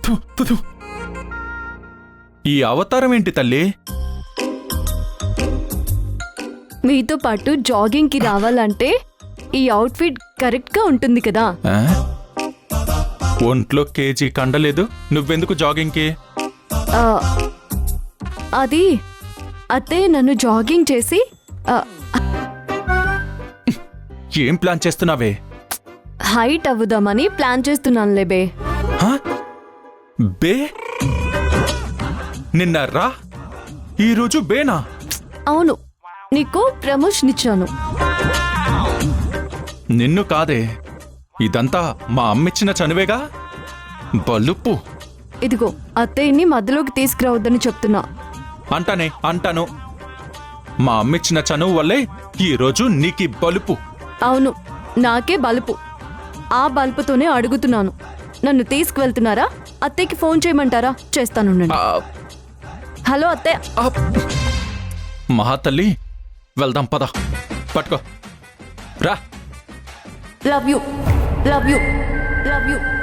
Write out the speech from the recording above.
థు, థు, థు. ఈ అవతారం ఏంటి తల్లి? మీతో పాటు జాగింగ్ కి రావాలంటే ఈ అవుట్ఫిట్ కరెక్ట్ గా ఉంటుంది కదా. ఆ? ఒంట్లో కేజీ కండలేదు, నువ్వెందుకు జాగింగ్కి? ఆ, అది అత్తయ్య నన్ను జాగింగ్ చేసి ఏం ప్లాన్ చేస్తున్నావే? హైట్ అవ్వుదామని ప్లాన్ చేస్తున్నానులే బే. హ? బే నిన్న రా, ఈరోజు బేనా? అవును, నీకు ప్రమోషన్ ఇచ్చాను. నిన్ను కాదే, ఇదంతా మా అమ్మిచ్చిన చనువేగా. బలుపు. ఇదిగో అత్తయ్యని మధ్యలోకి తీసుకురావద్దని చెప్తున్నా. అంటాను. మా అమ్మిచ్చిన చనువు వల్లే ఈరోజు నీకి బలుపు. అవును, నాకే బలుపు. ఆ బలుపుతోనే అడుగుతున్నాను. నన్ను తీసుకువెళ్తున్నారా? అత్తయ్యకి ఫోన్ చేయమంటారా? చేస్తాను. ఆ, హలో అత్తయ్య. ఆ. మహాతల్లి, వెళ్దాం పద. పట్టుకో రా. Love you, love you, love you.